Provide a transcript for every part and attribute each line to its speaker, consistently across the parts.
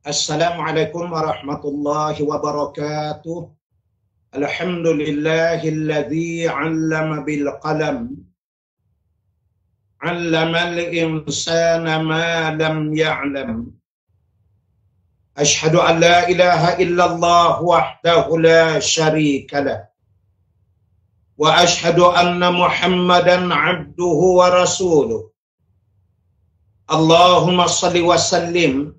Speaker 1: Assalamualaikum warahmatullahi wabarakatuh. Alhamdulillahilladzi 'allama bil qalam. 'Allamal insana ma lam ya'lam. Ashhadu an la ilaha illallah wahdahu la syarika lah. Wa ashhadu anna Muhammadan 'abduhu wa rasuluh. Allahumma shalli wa sallim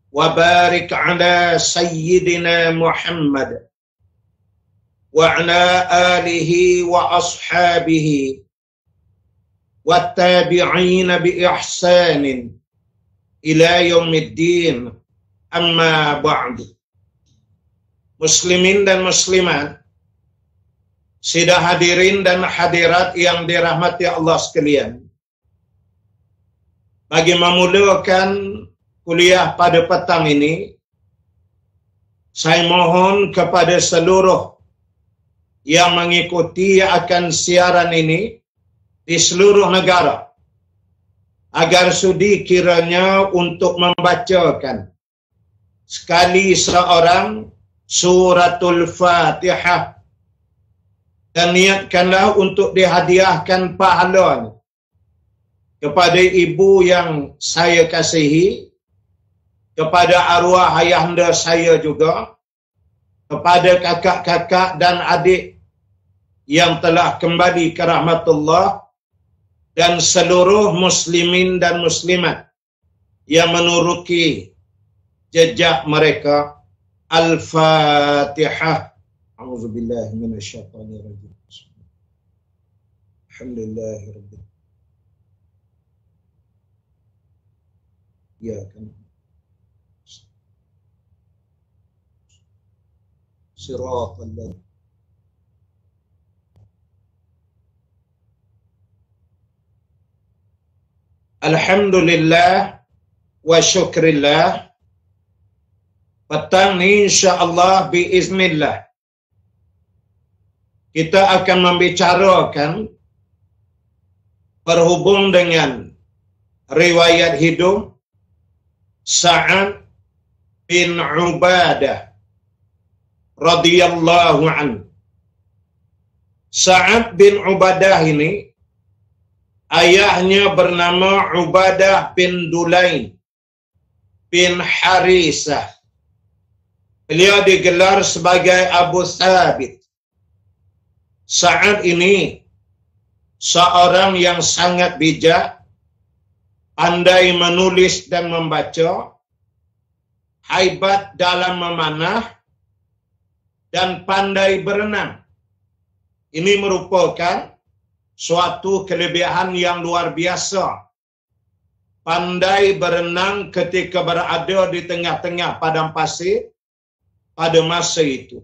Speaker 1: wa barik ala sayyidina Muhammad wa ala alihi wa ashabihi wa tabi'ina bi ihsanin ila yaumiddin, amma ba'du. Muslimin dan muslimat, sidang hadirin dan hadirat yang dirahmati Allah sekalian, bagi memulakan kuliah pada petang ini, saya mohon kepada seluruh yang mengikuti akan siaran ini di seluruh negara agar sudi kiranya untuk membacakan sekali seorang suratul Fatihah dan niatkanlah untuk dihadiahkan pahalanya kepada ibu yang saya kasihi, kepada arwah ayahanda saya juga, kepada kakak-kakak dan adik yang telah kembali ke rahmatullah, dan seluruh muslimin dan muslimat yang menuruti jejak mereka. Al-Fatihah. A'udzubillahi minasyaitonirrajim. Alhamdulillahirabbil alamin. Ya kan. Siratal Alhamdulillah wa syukrillah. Petang ni insya-Allah biiznillah kita akan membicarakan berhubung dengan riwayat hidup Sa'ad bin Ubadah radhiyallahu anhu. Sa'ad bin Ubadah ini ayahnya bernama Ubadah bin Dulaim bin Harisah. Beliau digelar sebagai Abu Thabit. Sa'ad ini seorang yang sangat bijak, pandai menulis dan membaca, hebat dalam memanah, dan pandai berenang. Ini merupakan suatu kelebihan yang luar biasa. Pandai berenang ketika berada di tengah-tengah padang pasir pada masa itu.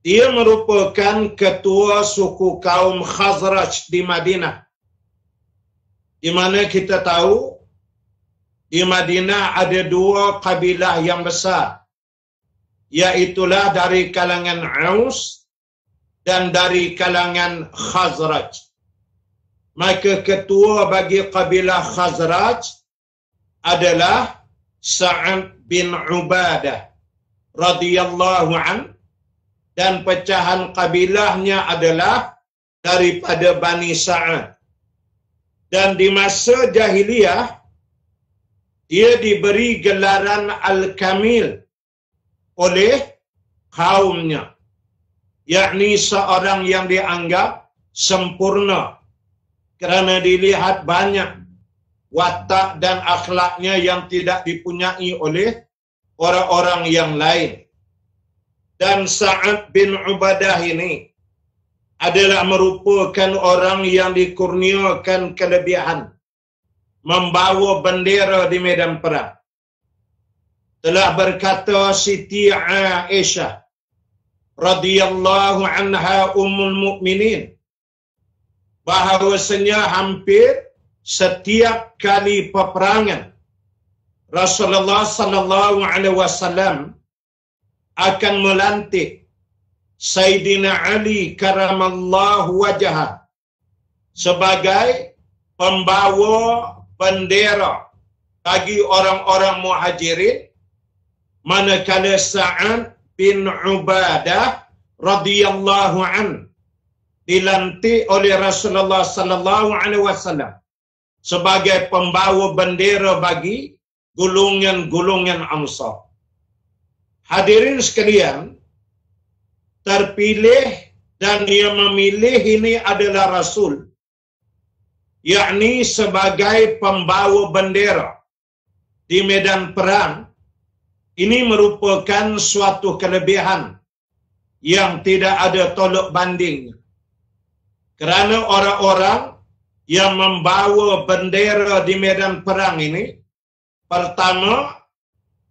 Speaker 1: Dia merupakan ketua suku kaum Khazraj di Madinah, di mana kita tahu di Madinah ada dua kabilah yang besar, iaitulah dari kalangan Aus dan dari kalangan Khazraj. Maka ketua bagi kabilah Khazraj adalah Sa'ad bin Ubadah radhiyallahu an, dan pecahan kabilahnya adalah daripada Bani Sa'ad. Dan di masa jahiliyah dia diberi gelaran Al-Kamil oleh kaumnya, yakni seorang yang dianggap sempurna kerana dilihat banyak watak dan akhlaknya yang tidak dipunyai oleh orang-orang yang lain. Dan Sa'ad bin Ubadah ini adalah merupakan orang yang dikurniakan kelebihan membawa bendera di medan perang. Telah berkata Siti Aisyah radhiyallahu anha ummul mukminin bahawasanya hampir setiap kali peperangan Rasulullah sallallahu alaihi wasallam akan melantik Sayyidina Ali karamallahu wajhah sebagai pembawa bendera bagi orang-orang Muhajirin, manakala Sa'ad bin Ubadah radhiyallahu an dilantik oleh Rasulullah sallallahu alaihi wasallam sebagai pembawa bendera bagi golongan-golongan Ansar. Hadirin sekalian, terpilih dan dia memilih ini adalah Rasul, yakni sebagai pembawa bendera di medan perang. Ini merupakan suatu kelebihan yang tidak ada tolak banding. Kerana orang-orang yang membawa bendera di medan perang ini, pertama,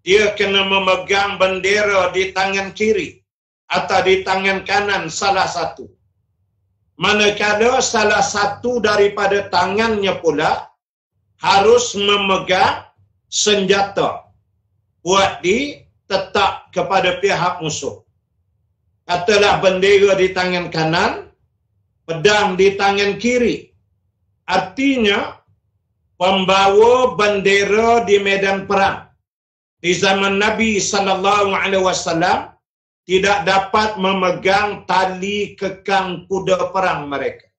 Speaker 1: dia kena memegang bendera di tangan kiri atau di tangan kanan salah satu. Manakala salah satu daripada tangannya pula harus memegang senjata buat ditetak kepada pihak musuh. Katalah bendera di tangan kanan, pedang di tangan kiri. Artinya, pembawa bendera di medan perang di zaman Nabi sallallahu alaihi wasallam tidak dapat memegang tali kekang kuda perang mereka.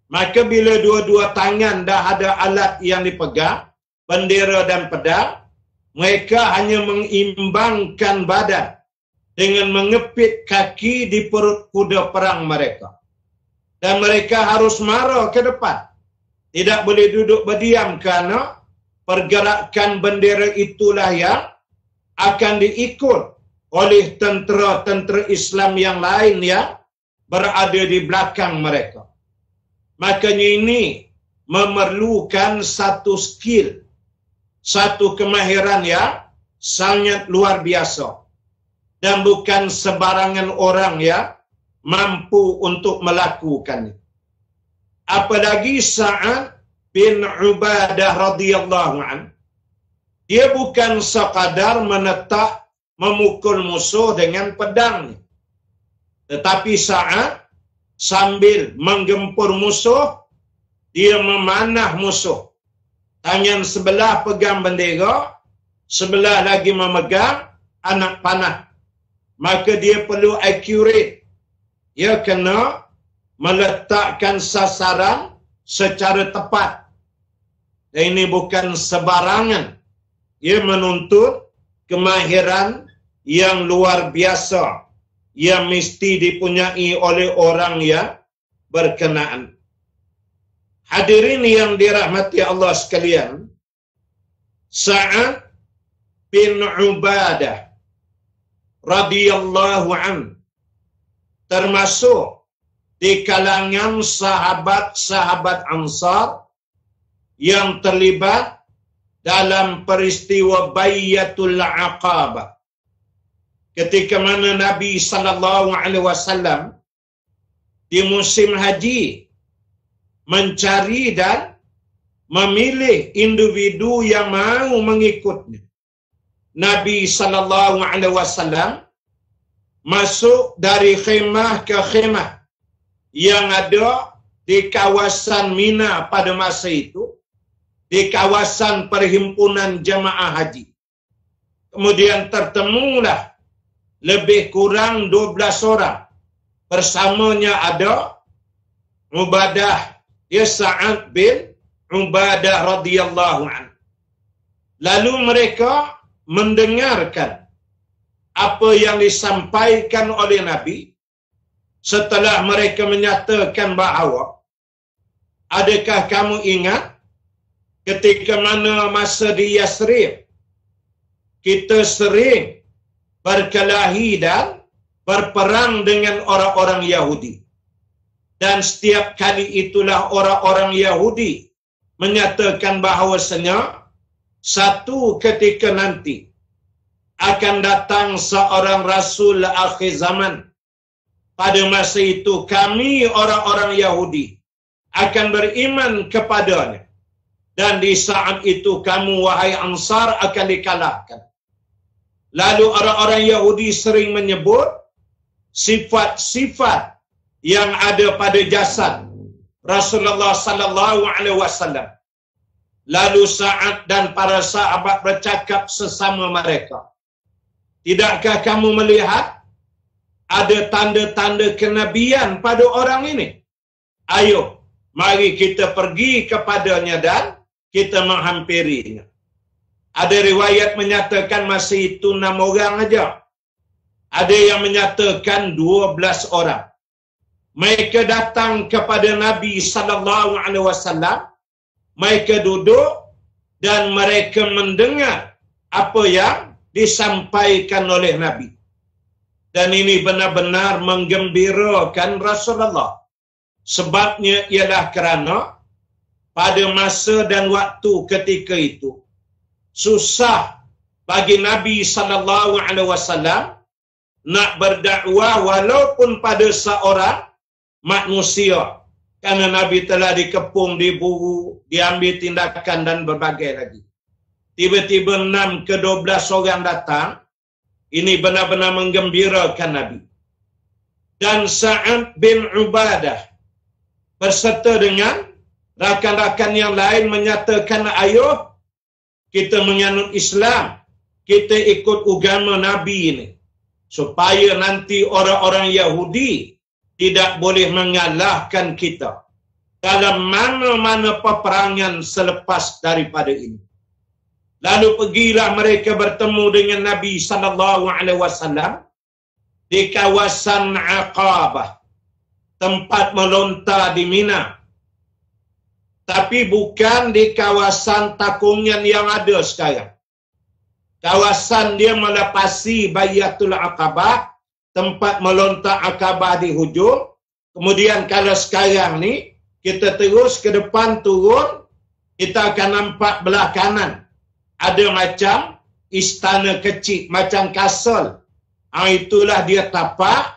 Speaker 1: Maka bila dua-dua tangan dah ada alat yang dipegang, bendera dan pedang, mereka hanya mengimbangkan badan dengan mengepit kaki di perut kuda perang mereka. Dan mereka harus mara ke depan. Tidak boleh duduk berdiam kerana pergerakan bendera itulah yang akan diikut oleh tentera-tentera Islam yang lain yang berada di belakang mereka. Makanya ini memerlukan satu skill, satu kemahiran yang sangat luar biasa. Dan bukan sebarangan orang yang mampu untuk melakukannya. Apalagi Sa'ad bin Ubadah radhiyallahu an, dia bukan sekadar menetak memukul musuh dengan pedangnya. Tetapi Sa'ad sambil menggempur musuh, dia memanah musuh. Tangan sebelah pegang bendera, sebelah lagi memegang anak panah. Maka dia perlu accurate. Dia kena meletakkan sasaran secara tepat. Dan ini bukan sebarangan. Ia menuntut kemahiran yang luar biasa yang mesti dipunyai oleh orang yang berkenaan. Hadirin yang dirahmati Allah sekalian, Sa'ad bin Ubadah radhiyallahu an termasuk di kalangan sahabat-sahabat Ansar yang terlibat dalam peristiwa Bai'atul Aqabah. Ketika mana Nabi sallallahu alaihi wasallam di musim haji mencari dan memilih individu yang mau mengikutnya. Nabi sallallahu alaihi wasallam masuk dari khemah ke khemah yang ada di kawasan Mina pada masa itu, di kawasan perhimpunan jemaah haji. Kemudian tertemulah lebih kurang 12 orang. Bersamanya ada Ubadah, ya Sa'ad bin Ubadah radhiyallahu anhu. Lalu mereka mendengarkan apa yang disampaikan oleh Nabi setelah mereka menyatakan bahawa, adakah kamu ingat ketika mana masa di Yasrib kita sering berkelahi dan berperang dengan orang-orang Yahudi, dan setiap kali itulah orang-orang Yahudi menyatakan bahawasanya satu ketika nanti akan datang seorang Rasul akhir zaman. Pada masa itu kami orang-orang Yahudi akan beriman kepadanya, dan di saat itu kamu wahai Ansar akan dikalahkan. Lalu orang-orang Yahudi sering menyebut sifat-sifat yang ada pada jasad Rasulullah sallallahu alaihi wasallam. Lalu Sa'ad dan para sahabat bercakap sesama mereka, tidakkah kamu melihat ada tanda-tanda kenabian pada orang ini? Ayo, mari kita pergi kepadanya dan kita menghampirinya. Ada riwayat menyatakan masa itu 6 orang aja. Ada yang menyatakan 12 orang. Mereka datang kepada Nabi sallallahu alaihi wasallam. Mereka duduk dan mereka mendengar apa yang disampaikan oleh Nabi. Dan ini benar-benar menggembirakan Rasulullah. Sebabnya ialah kerana pada masa dan waktu ketika itu susah bagi Nabi sallallahu alaihi wasallam nak berdakwah walaupun pada seorang manusia, kerana Nabi telah dikepung, diburu, diambil tindakan dan berbagai lagi. Tiba-tiba 6 ke 12 orang datang. Ini benar-benar menggembirakan Nabi. Dan Sa'ad bin Ubadah berserta dengan rakan-rakan yang lain menyatakan, ayo kita menganut Islam, kita ikut agama Nabi ini, supaya nanti orang-orang Yahudi tidak boleh mengalahkan kita dalam mana-mana peperangan selepas daripada ini. Lalu pergilah mereka bertemu dengan Nabi sallallahu alaihi wasallam di kawasan Aqabah, tempat melontar di Mina. Tapi bukan di kawasan Takungan yang ada sekarang. Kawasan dia melepasi Bayatul Aqabah, tempat melontar Aqabah di hujung. Kemudian kalau sekarang ni kita terus ke depan turun, kita akan nampak belah kanan ada macam istana kecil, macam kastel. Itulah dia tapak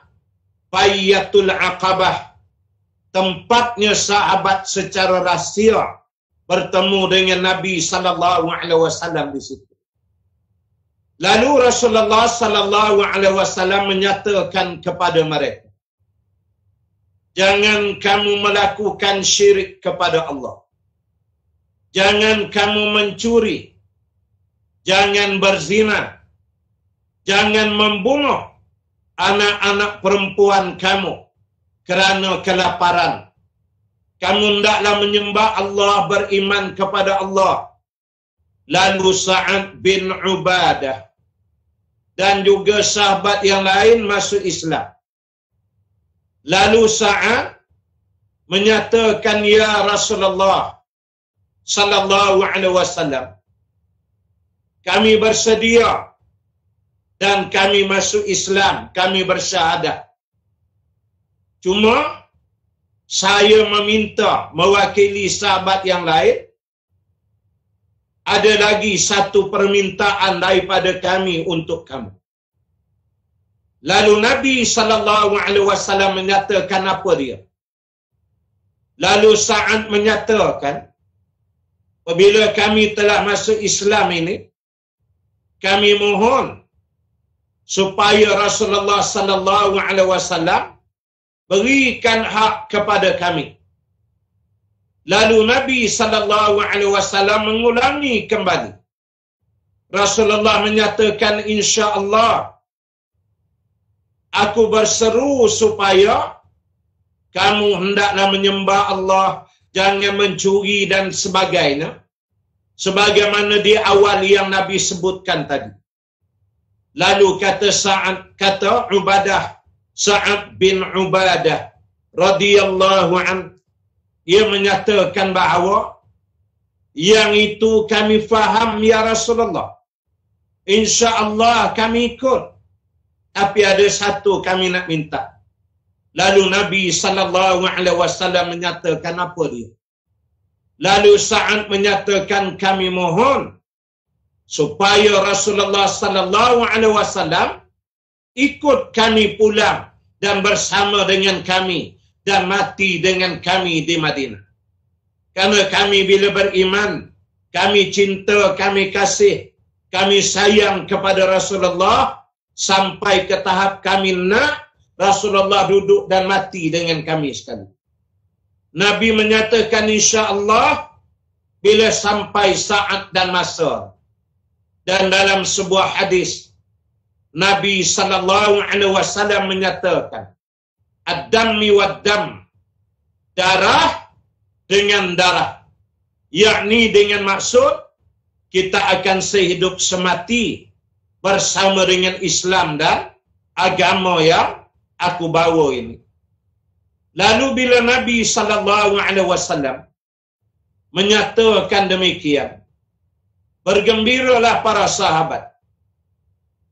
Speaker 1: Bayatul Aqabah, tempatnya sahabat secara rahsia bertemu dengan Nabi sallallahu alaihi wasallam di situ. Lalu Rasulullah sallallahu alaihi wasallam menyatakan kepada mereka, jangan kamu melakukan syirik kepada Allah. Jangan kamu mencuri. Jangan berzina. Jangan membunuh anak-anak perempuan kamu kerana kelaparan. Kamu hendaklah menyembah Allah, beriman kepada Allah. Lalu Sa'ad bin Ubadah dan juga sahabat yang lain masuk Islam. Lalu Sa'ad menyatakan, ya Rasulullah sallallahu alaihi wasallam, kami bersedia dan kami masuk Islam, kami bersyahadat. Cuma saya meminta mewakili sahabat yang lain, ada lagi satu permintaan daripada kami untuk kamu. Lalu Nabi sallallahu alaihi wasallam menyatakan apa dia? Lalu Sa'ad menyatakan, apabila kami telah masuk Islam ini, kami mohon supaya Rasulullah sallallahu alaihi wasallam berikan hak kepada kami. Lalu Nabi sallallahu alaihi wasallam mengulangi kembali. Rasulullah menyatakan, insya-Allah aku berseru supaya kamu hendaklah menyembah Allah, jangan mencuri dan sebagainya, sebagaimana di awal yang Nabi sebutkan tadi. Lalu kata Sa'ad bin Ubadah radhiyallahu anhu, ia menyatakan bahawa yang itu kami faham ya Rasulullah, insya-Allah kami ikut, tapi ada satu kami nak minta. Lalu Nabi sallallahu alaihi wasallam menyatakan apa dia? Lalu Sa'ad menyatakan, kami mohon supaya Rasulullah sallallahu alaihi wasallam ikut kami pulang dan bersama dengan kami dan mati dengan kami di Madinah. Karena kami bila beriman, kami cinta, kami kasih, kami sayang kepada Rasulullah sampai ke tahap kami nak Rasulullah duduk dan mati dengan kami sekali. Nabi menyatakan, insya-Allah bila sampai saat dan masa. Dan dalam sebuah hadis Nabi sallallahu alaihi wasallam menyatakan, ad-dammi wad-dam, darah dengan darah, yakni dengan maksud kita akan sehidup semati bersama dengan Islam dan agama yang aku bawa ini. Lalu bila Nabi sallallahu alaihi wasallam menyatakan demikian, bergembiralah para sahabat.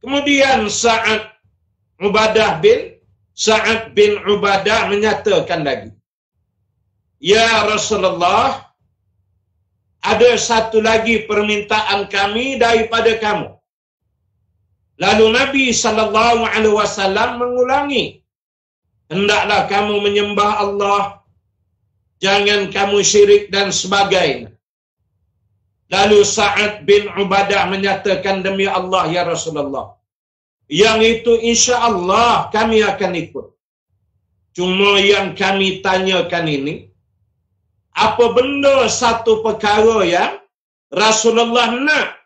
Speaker 1: Kemudian Sa'ad bin Ubadah menyatakan lagi, ya Rasulullah, ada satu lagi permintaan kami daripada kamu. Lalu Nabi sallallahu alaihi wasallam mengulangi, hendaklah kamu menyembah Allah, jangan kamu syirik dan sebagainya. Lalu Sa'ad bin Ubadah menyatakan, demi Allah ya Rasulullah, yang itu insya Allah kami akan ikut. Cuma yang kami tanyakan ini, apa benda satu perkara yang Rasulullah nak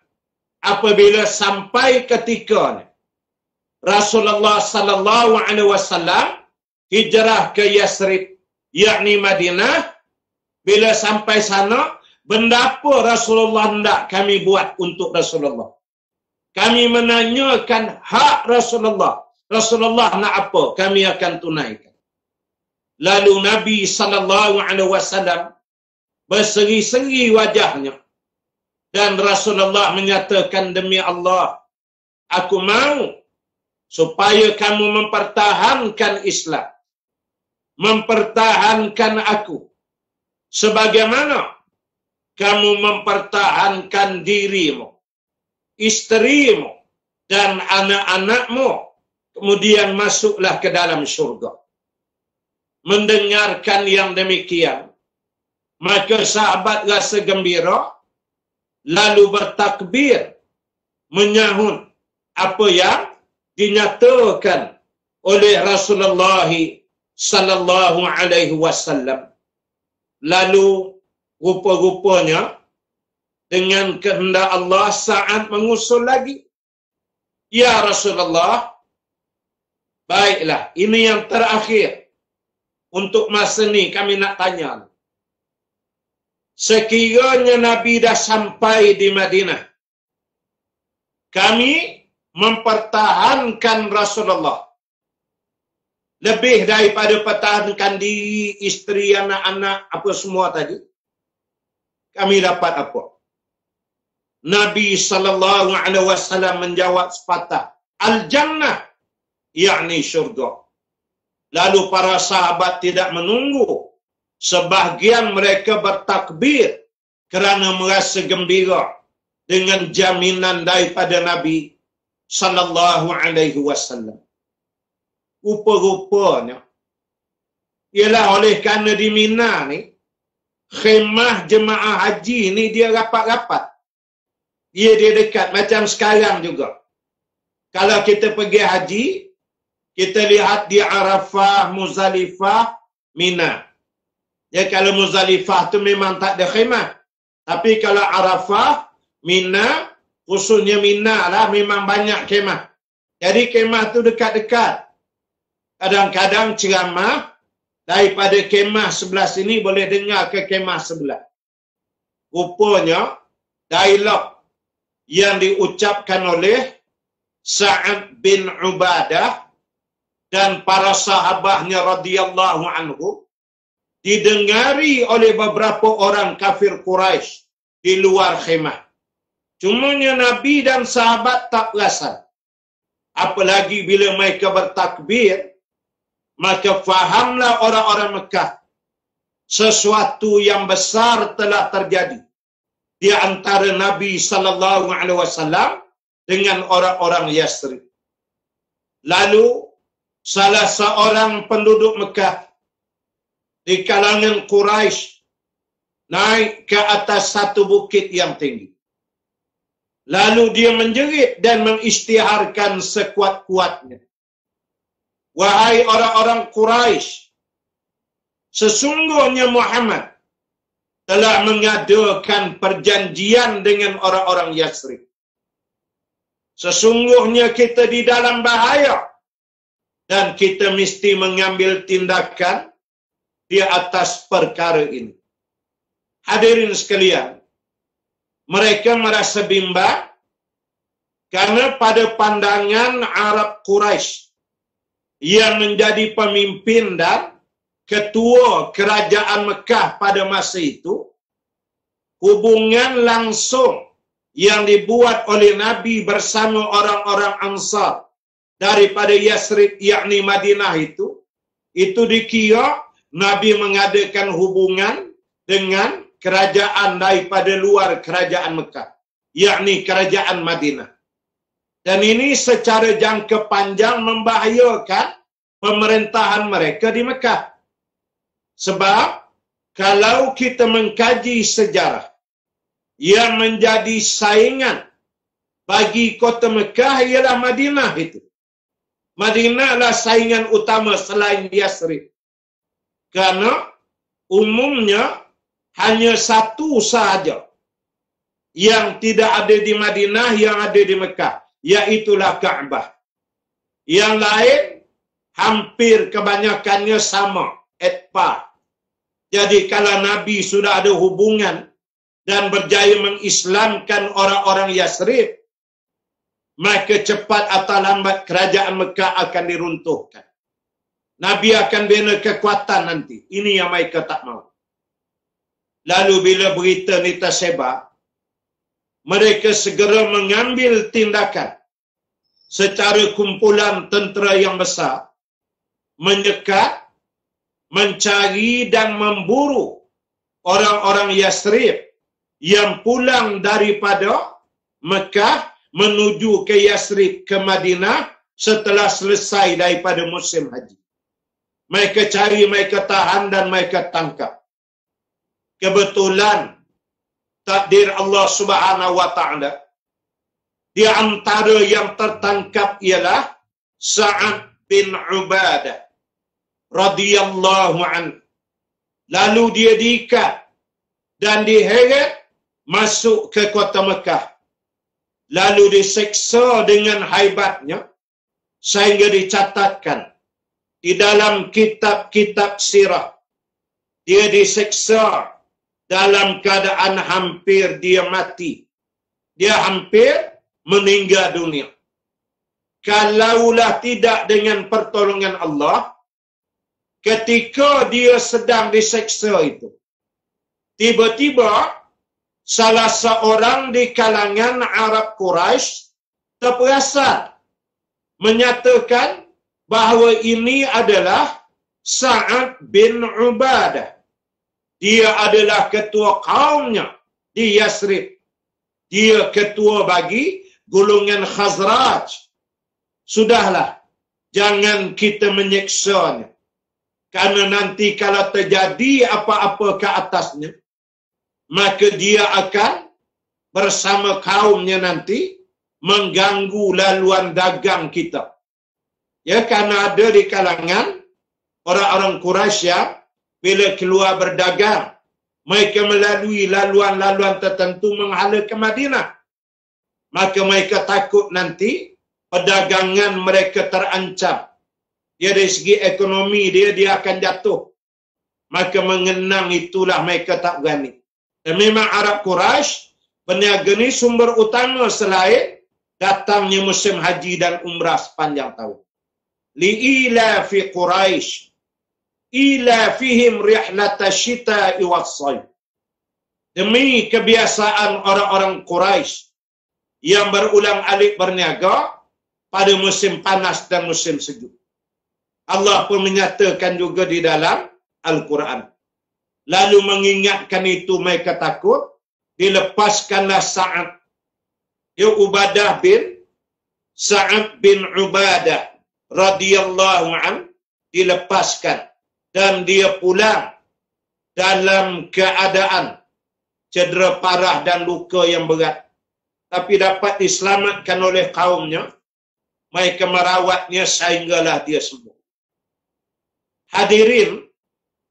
Speaker 1: apabila sampai ketikanya Rasulullah sallallahu alaihi wasallam hijrah ke Yasrib, yakni Madinah. Bila sampai sana, benda apa Rasulullah hendak kami buat untuk Rasulullah? Kami menanyakan hak Rasulullah. Rasulullah nak apa? Kami akan tunaikan. Lalu Nabi sallallahu alaihi wasallam berseri-seri wajahnya dan Rasulullah menyatakan, demi Allah, aku mau supaya kamu mempertahankan Islam, mempertahankan aku, sebagaimana kamu mempertahankan dirimu, isterimu, dan anak-anakmu, kemudian masuklah ke dalam syurga. Mendengarkan yang demikian, maka sahabat rasa gembira, lalu bertakbir, menyahut apa yang dinyatakan oleh Rasulullah sallallahu alaihi wasallam. Lalu rupa-rupanya dengan kehendak Allah, Sa'ad mengusul lagi, ya Rasulullah, baiklah, ini yang terakhir untuk masa ni kami nak tanya. Sekiranya Nabi dah sampai di Madinah, kami mempertahankan Rasulullah lebih daripada pertahankan diri, isteri, anak-anak, apa semua tadi, kami dapat apa? Nabi sallallahu alaihi wasallam menjawab sepatah, al-jannah, yakni syurga. Lalu para sahabat tidak menunggu, sebahagian mereka bertakbir kerana merasa gembira dengan jaminan daripada Nabi sallallahu alaihi wasallam. Rupa-rupanya ialah oleh kerana di Mina ni, khemah jemaah haji ni dia rapat-rapat. Dia dekat macam sekarang juga. Kalau kita pergi haji, kita lihat di Arafah, Muzdalifah, Mina. Ya, kalau Muzdalifah tu memang tak ada khemah. Tapi kalau Arafah, Mina, khususnya Mina lah, memang banyak khemah. Jadi khemah tu dekat-dekat. Kadang-kadang ceramah daripada kemah sebelah sini boleh dengar ke kemah sebelah. Rupanya dialog yang diucapkan oleh Sa'ad bin Ubadah dan para sahabatnya radhiyallahu anhu didengari oleh beberapa orang kafir Quraisy di luar khemah. Cumanya Nabi dan sahabat tak perasan. Apalagi bila mereka bertakbir, maka fahamlah orang-orang Mekah sesuatu yang besar telah terjadi di antara Nabi sallallahu alaihi wasallam dengan orang-orang Yasrib. Lalu salah seorang penduduk Mekah di kalangan Quraisy naik ke atas satu bukit yang tinggi. Lalu dia menjerit dan mengisytiharkan sekuat-kuatnya, wahai orang-orang Quraisy, sesungguhnya Muhammad telah mengadakan perjanjian dengan orang-orang Yasrib. Sesungguhnya kita di dalam bahaya dan kita mesti mengambil tindakan di atas perkara ini. Hadirin sekalian, mereka merasa bimbang karena pada pandangan Arab Quraisy yang menjadi pemimpin dan ketua kerajaan Mekah pada masa itu, hubungan langsung yang dibuat oleh Nabi bersama orang-orang Ansar daripada Yasrib yakni Madinah itu dikira Nabi mengadakan hubungan dengan kerajaan daripada luar kerajaan Mekah, yakni kerajaan Madinah. Dan ini secara jangka panjang membahayakan pemerintahan mereka di Mekah. Sebab kalau kita mengkaji sejarah, yang menjadi saingan bagi kota Mekah ialah Madinah itu. Madinah adalah saingan utama selain Yasrib. Karena umumnya hanya satu sahaja yang tidak ada di Madinah yang ada di Mekah, iaitulah Kaabah. Yang lain hampir kebanyakannya sama, etpa. Jadi kalau Nabi sudah ada hubungan dan berjaya mengislamkan orang-orang Yasrib, maka cepat atau lambat kerajaan Mekah akan diruntuhkan. Nabi akan bina kekuatan nanti. Ini yang mereka tak mahu. Lalu bila berita ini tersebar, mereka segera mengambil tindakan secara kumpulan tentera yang besar, menyekat, mencari dan memburu orang-orang Yasrib yang pulang daripada Mekah menuju ke Yasrib ke Madinah setelah selesai daripada musim haji. Mereka cari, mereka tahan dan mereka tangkap. Kebetulan takdir Allah Subhanahu wa taala, di antara yang tertangkap ialah Sa'ad bin Ubadah radhiyallahu anhu. Lalu dia diikat dan diheret masuk ke kota Mekah. Lalu diseksa dengan haibatnya sehingga dicatatkan di dalam kitab-kitab sirah. Dia diseksa dalam keadaan hampir dia mati. Dia hampir meninggal dunia. Kalaulah tidak dengan pertolongan Allah, ketika dia sedang diseksa itu, tiba-tiba salah seorang di kalangan Arab Quraisy terperasan menyatakan bahawa ini adalah Sa'ad bin Ubadah. Dia adalah ketua kaumnya di Yasrib. Dia ketua bagi golongan Khazraj. Sudahlah, jangan kita menyeksanya. Karena nanti kalau terjadi apa-apa ke atasnya, maka dia akan bersama kaumnya nanti mengganggu laluan dagang kita. Ya, karena ada di kalangan orang-orang Quraisy yang bila keluar berdagang, mereka melalui laluan-laluan tertentu menghala ke Madinah. Maka mereka takut nanti perdagangan mereka terancam. Dia dari segi ekonomi dia akan jatuh. Maka mengenang itulah mereka tak berani. Dan memang Arab Quraisy berniaga ni sumber utama selain datangnya musim haji dan umrah sepanjang tahun. Li'ila fi Quraisy ila fihim rihlata syita'i was-sayf. Demi kebiasaan orang-orang Quraisy yang berulang-alik berniaga pada musim panas dan musim sejuk. Allah pun menyatakan juga di dalam Al-Quran. Lalu mengingatkan itu mereka takut, dilepaskanlah Sa'ad. Ya Ubadah bin Sa'ad bin Ubadah radhiyallahu an dilepaskan dan dia pulang dalam keadaan cedera parah dan luka yang berat. Tapi dapat diselamatkan oleh kaumnya. Mereka merawatnya sehinggalah dia sembuh. Hadirin,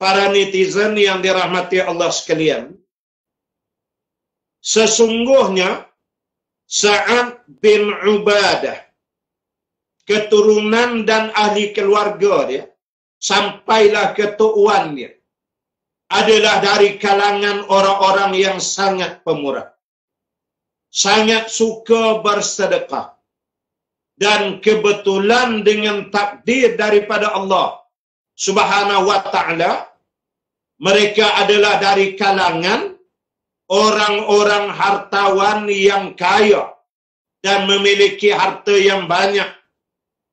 Speaker 1: para netizen yang dirahmati Allah sekalian, sesungguhnya Sa'ad bin Ubadah, keturunan dan ahli keluarga dia, sampailah ketuaan dia, adalah dari kalangan orang-orang yang sangat pemurah, sangat suka bersedekah, dan kebetulan dengan takdir daripada Allah Subhanahu wa ta'ala, mereka adalah dari kalangan orang-orang hartawan yang kaya dan memiliki harta yang banyak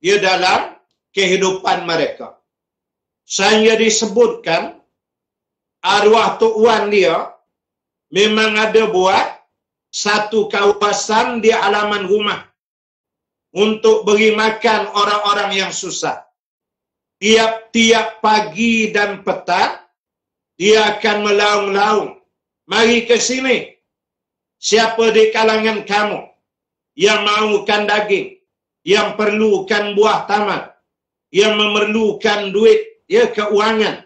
Speaker 1: di dalam kehidupan mereka. Saya disebutkan arwah tuan dia memang ada buat satu kawasan di halaman rumah untuk beri makan orang-orang yang susah. Tiap-tiap pagi dan petang dia akan melaung-laung, mari ke sini, siapa di kalangan kamu yang mahukan daging, yang perlukan buah taman, yang memerlukan duit, keuangan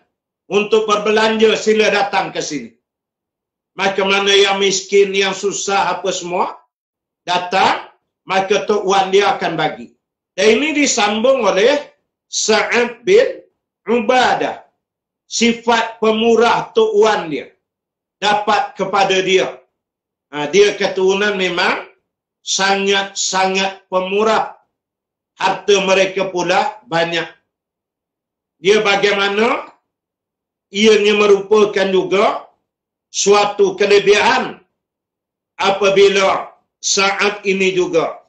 Speaker 1: untuk berbelanja, sila datang ke sini. Maka mana yang miskin, yang susah apa semua datang, maka tuan dia akan bagi. Dan ini disambung oleh Sa'ad bin Ubadah. Sifat pemurah tuan dia dapat kepada dia. Dia keturunan memang sangat-sangat pemurah. Harta mereka pula banyak. Dia bagaimana? Ianya merupakan juga suatu kelebihan apabila Sa'ad ini juga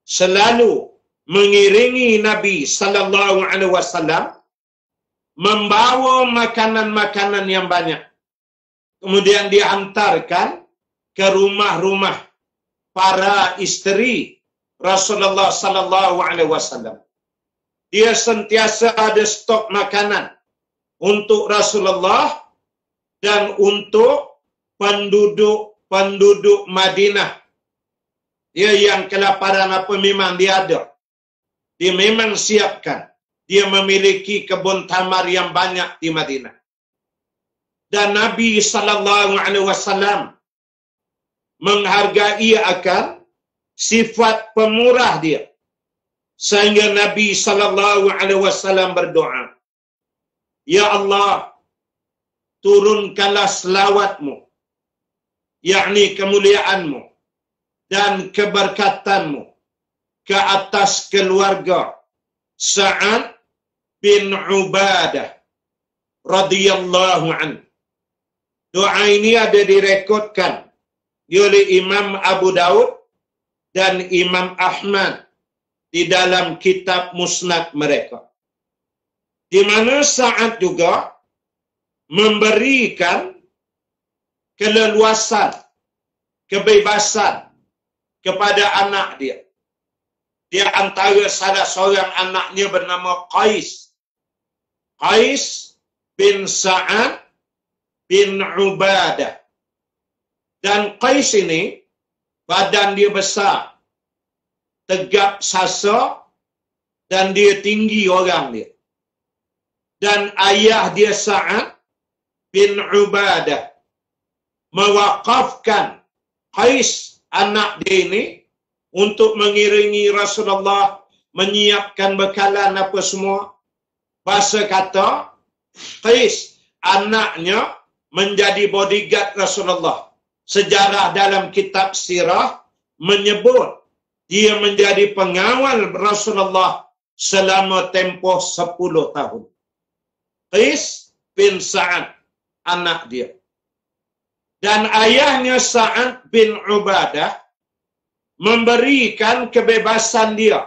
Speaker 1: selalu mengiringi Nabi sallallahu alaihi wasallam membawa makanan-makanan yang banyak. Kemudian diantarkan ke rumah-rumah para isteri Rasulullah sallallahu alaihi wasallam. Dia sentiasa ada stok makanan untuk Rasulullah dan untuk penduduk Madinah. Dia yang kelaparan apa memang dia ada. Dia memang siapkan. Dia memiliki kebun tamar yang banyak di Madinah. Dan Nabi sallallahu alaihi wasallam menghargai akan sifat pemurah dia. Sehingga Nabi sallallahu alaihi wasallam berdoa, "Ya Allah, turunkanlah selawatmu, yakni kemuliaanmu dan keberkatanmu ke atas keluarga Sa'ad bin Ubadah radhiyallahu anhu." Doa ini ada direkodkan oleh Imam Abu Daud dan Imam Ahmad di dalam kitab musnad mereka. Di mana Sa'ad juga memberikan keleluasan, kebebasan kepada anak dia. Dia antara salah seorang anaknya bernama Qais. Qais bin Sa'ad bin Ubadah. Dan Qais ini badan dia besar, tegap sasa, dan dia tinggi orang dia. Dan ayah dia Sa'ad bin Ubadah mewakafkan Qais anak dia ini untuk mengiringi Rasulullah, menyiapkan bekalan apa semua. Bahasa kata Qais anaknya menjadi bodyguard Rasulullah. Sejarah dalam kitab sirah menyebut dia menjadi pengawal Rasulullah selama tempoh 10 tahun. Qais bin Sa'ad anak dia. Dan ayahnya Sa'ad bin Ubadah memberikan kebebasan dia.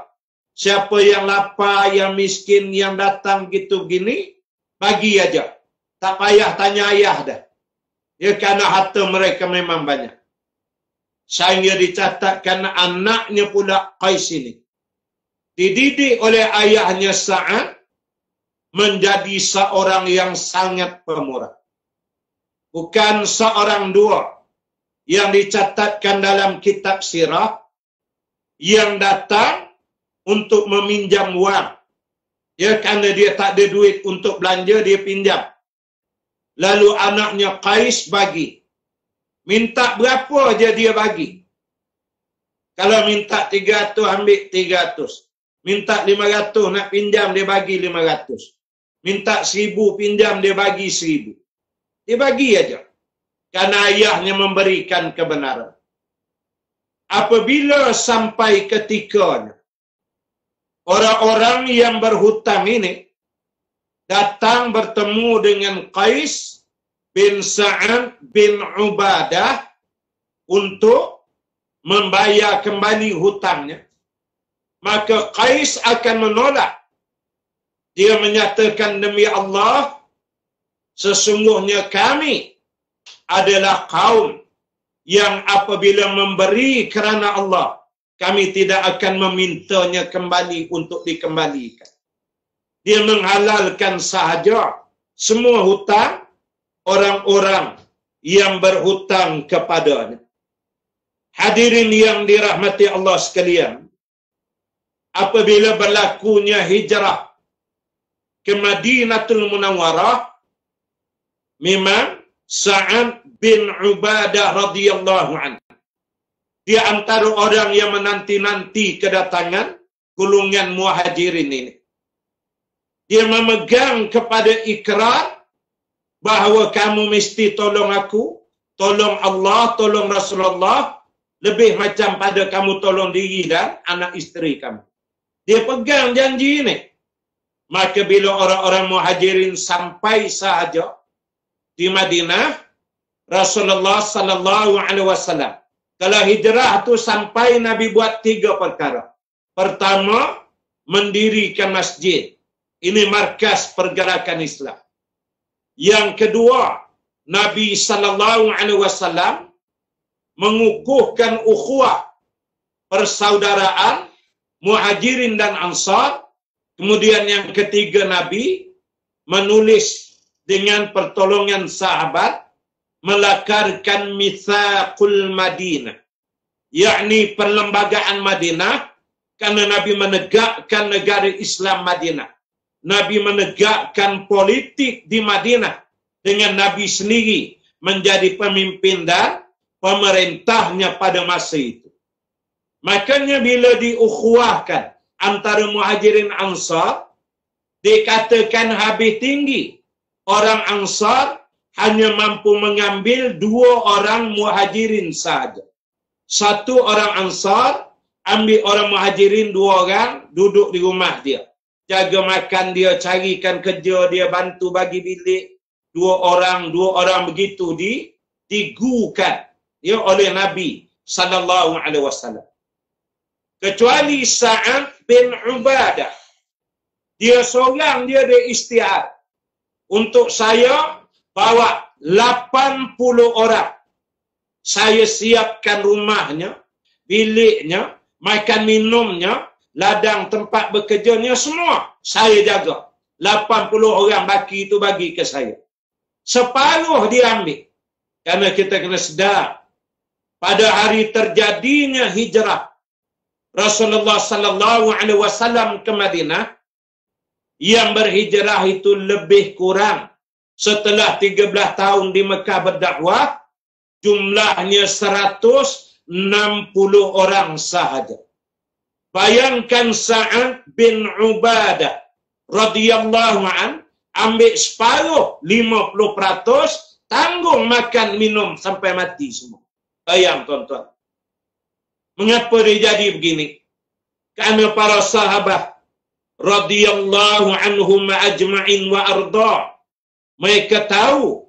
Speaker 1: Siapa yang lapar, yang miskin, yang datang gitu gini, bagi aja. Tak payah tanya ayah dah. Ya, kerana harta mereka memang banyak. Sehingga dicatatkan anaknya pula Qais ini dididik oleh ayahnya Sa'ad menjadi seorang yang sangat pemurah. Bukan seorang dua yang dicatatkan dalam kitab sirah yang datang untuk meminjam wang. Ya, kerana dia tak ada duit untuk belanja, dia pinjam. Lalu anaknya Qais bagi. Minta berapa je dia bagi. Kalau minta 300, ambil 300. Minta 500, nak pinjam, dia bagi 500. Minta 1000, pinjam, dia bagi 1000. Dia bagi aja. Karena ayahnya memberikan kebenaran. Apabila sampai ketikanya, orang-orang yang berhutang ini datang bertemu dengan Qais bin Sa'ad bin Ubadah untuk membayar kembali hutangnya, maka Qais akan menolak. Dia menyatakan, demi Allah, sesungguhnya kami adalah kaum yang apabila memberi kerana Allah, kami tidak akan memintanya kembali untuk dikembalikan. Dia menghalalkan sahaja semua hutang orang-orang yang berhutang kepadanya. Hadirin yang dirahmati Allah sekalian, apabila berlakunya hijrah ke Madinatul Munawwarah, memang Sa'ad bin Ubadah radhiyallahu anhu, dia antara orang yang menanti-nanti kedatangan golongan muhajirin ini. Dia memegang kepada ikrar bahawa kamu mesti tolong aku, tolong Allah, tolong Rasulullah, lebih macam pada kamu tolong diri dan anak isteri kamu. Dia pegang janji ini. Maka bila orang-orang muhajirin sampai sahaja di Madinah, Rasulullah sallallahu alaihi wasallam, kalau hijrah tu sampai, Nabi buat 3 perkara. Pertama, mendirikan masjid. Ini markas pergerakan Islam. Yang kedua, Nabi sallallahu alaihi wasallam mengukuhkan ukhuwah, persaudaraan Muhajirin dan Ansar. Kemudian yang ketiga, Nabi menulis dengan pertolongan sahabat melakarkan Mitsaqul Madinah, yakni perlembagaan Madinah, karena Nabi menegakkan negara Islam Madinah. Nabi menegakkan politik di Madinah dengan Nabi sendiri menjadi pemimpin dan pemerintahnya pada masa itu. Makanya bila diukhuwahkan antara Muhajirin Ansar, dikatakan habis tinggi. Orang Ansar hanya mampu mengambil 2 orang Muhajirin saja. 1 orang Ansar ambil orang Muhajirin, 2 orang duduk di rumah dia. Jaga makan dia, carikan kerja dia, bantu bagi bilik. 2 orang begitu digugat ya oleh Nabi sallallahu alaihi wasallam. Kecuali Sa'ad bin Ubadah, dia seorang, dia ada istiar. Untuk saya bawa 80 orang. Saya siapkan rumahnya, biliknya, makan minumnya, ladang tempat bekerjanya, semua saya jaga. 80 orang baki itu bagi ke saya. Separuh dia ambil. Karena kita kena sedar, pada hari terjadinya hijrah Rasulullah sallallahu alaihi wasallam ke Madinah, yang berhijrah itu lebih kurang setelah 13 tahun di Mekah berdakwah, jumlahnya 160 orang sahaja. Bayangkan Sa'ad bin Ubadah radhiyallahu an ambil separuh, 50%, tanggung makan minum sampai mati semua. Bayang tuan-tuan. Mengapa dia jadi begini? Karena para sahabat radhiyallahu anhum ajma'in wa arda', mereka tahu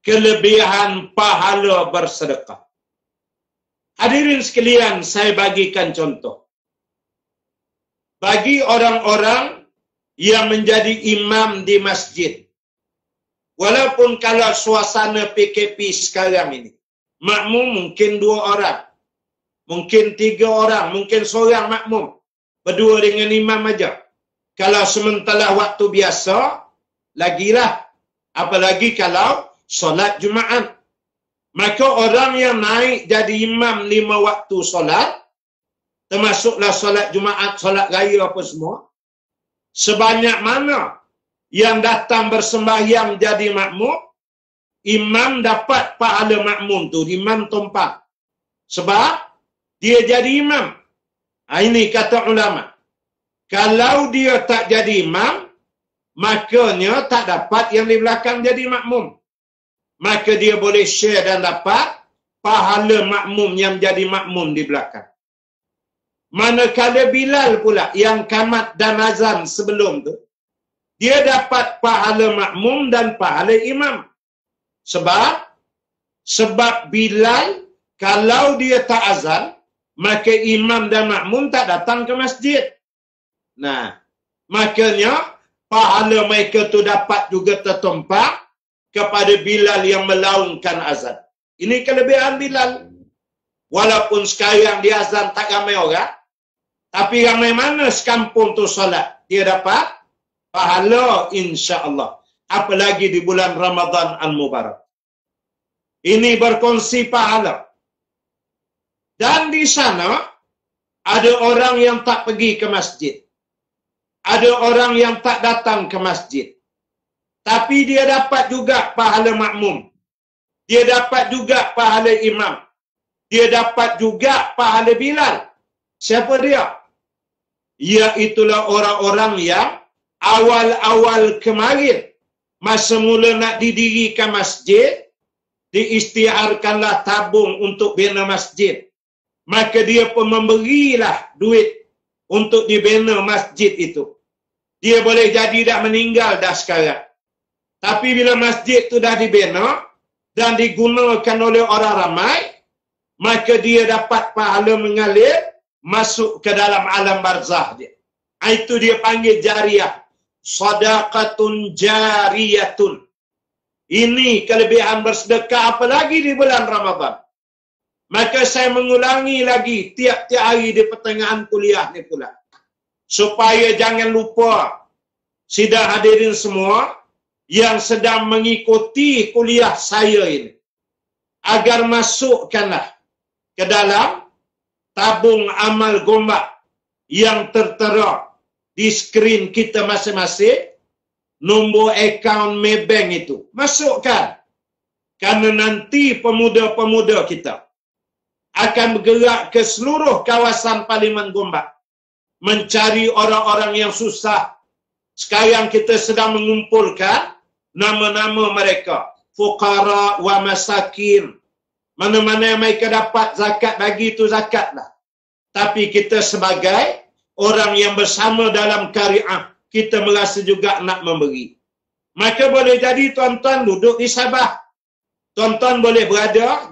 Speaker 1: kelebihan pahala bersedekah. Hadirin sekalian, saya bagikan contoh. Bagi orang-orang yang menjadi imam di masjid, walaupun kalau suasana PKP sekarang ini, makmum mungkin 2 orang, mungkin 3 orang, mungkin seorang makmum, berdua dengan imam aja. Kalau sementara waktu biasa, lagilah. Apalagi kalau solat Jumaat. Maka orang yang naik jadi imam 5 waktu solat, termasuklah solat Jumaat, solat raya apa semua, sebanyak mana yang datang bersembahyang jadi makmum, imam dapat pahala makmum tu, imam tumpang. Sebab dia jadi imam. Ini kata ulama. Kalau dia tak jadi imam, makanya tak dapat yang di belakang jadi makmum. Maka dia boleh share dan dapat pahala makmum yang jadi makmum di belakang. Manakala Bilal pula yang qamat dan azan sebelum tu, dia dapat pahala makmum dan pahala imam. Sebab Bilal, kalau dia tak azan, maka imam dan makmum tak datang ke masjid. Nah, makanya pahala mereka tu dapat juga tertumpah kepada Bilal yang melaungkan azan. Ini kelebihan Bilal. Walaupun sekarang di azan tak ramai orang, tapi ramai mana sekampung tu solat, dia dapat pahala insya-Allah. Apalagi di bulan Ramadan Al-Mubarak. Ini berkongsi pahala. Dan di sana ada orang yang tak pergi ke masjid. Ada orang yang tak datang ke masjid. Tapi dia dapat juga pahala makmum. Dia dapat juga pahala imam. Dia dapat juga pahala Bilal. Siapa dia? Iaitulah orang-orang yang awal-awal kemarin, masa mula nak didirikan masjid, diistiharkanlah tabung untuk bina masjid. Maka dia pun memberilah duit untuk dibina masjid itu. Dia boleh jadi dah meninggal dah sekarang. Tapi bila masjid itu dah dibina dan digunakan oleh orang ramai, maka dia dapat pahala mengalir masuk ke dalam alam barzah dia. Itu dia panggil jariyah. Sadaqatun jariyatun. Ini kelebihan bersedekah apalagi di bulan Ramadan. Maka saya mengulangi lagi tiap-tiap hari di pertengahan kuliah ni pula. Supaya jangan lupa sidang hadirin semua yang sedang mengikuti kuliah saya ini. Agar masukkanlah ke dalam tabung amal gombak yang tertera di skrin kita masing-masing, nombor akaun Maybank itu. Masukkan. Karena nanti pemuda-pemuda kita akan bergerak ke seluruh kawasan Parlimen Gombak mencari orang-orang yang susah. Sekarang kita sedang mengumpulkan nama-nama mereka. Fuqara wa masakin. Mana-mana yang mereka dapat zakat, bagi itu zakatlah. Tapi kita sebagai orang yang bersama dalam syariah, kita merasa juga nak memberi. Maka boleh jadi tuan-tuan duduk di Sabah. Tuan-tuan boleh berada,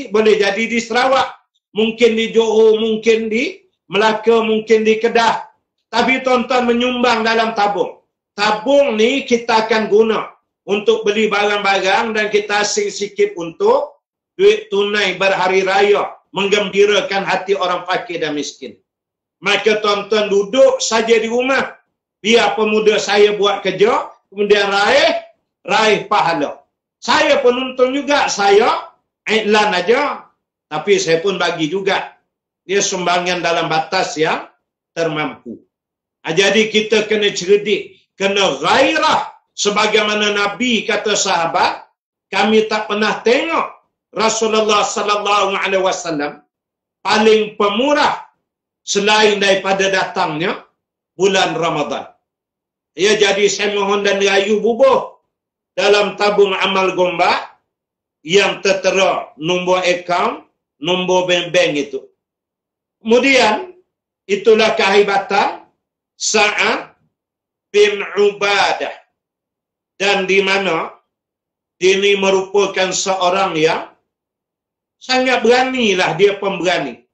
Speaker 1: boleh jadi di Sarawak. Mungkin di Johor, mungkin di Melaka, mungkin di Kedah. Tapi tuan-tuan menyumbang dalam tabung. Tabung ni kita akan guna untuk beli barang-barang dan kita asing sikit untuk duit tunai berhari raya. Menggembirakan hati orang fakir dan miskin. Maka tuan-tuan duduk saja di rumah. Biar pemuda saya buat kerja, kemudian raih pahala. Saya penonton juga, saya iklan aja. Tapi saya pun bagi juga. Dia sumbangan dalam batas yang termampu. Jadi kita kena cerdik, kena gairah. Sebagaimana Nabi kata sahabat, kami tak pernah tengok Rasulullah sallallahu alaihi wasallam paling pemurah selain daripada datangnya bulan Ramadan. Ya, jadi saya mohon dan rayu bubuh dalam tabung amal gombak yang tertera nombor akaun, nombor bank itu. Kemudian itulah kehebatan Sa'ad bin Ubadah. Dan di mana ini merupakan seorang yang sangat beranilah, dia pemberani.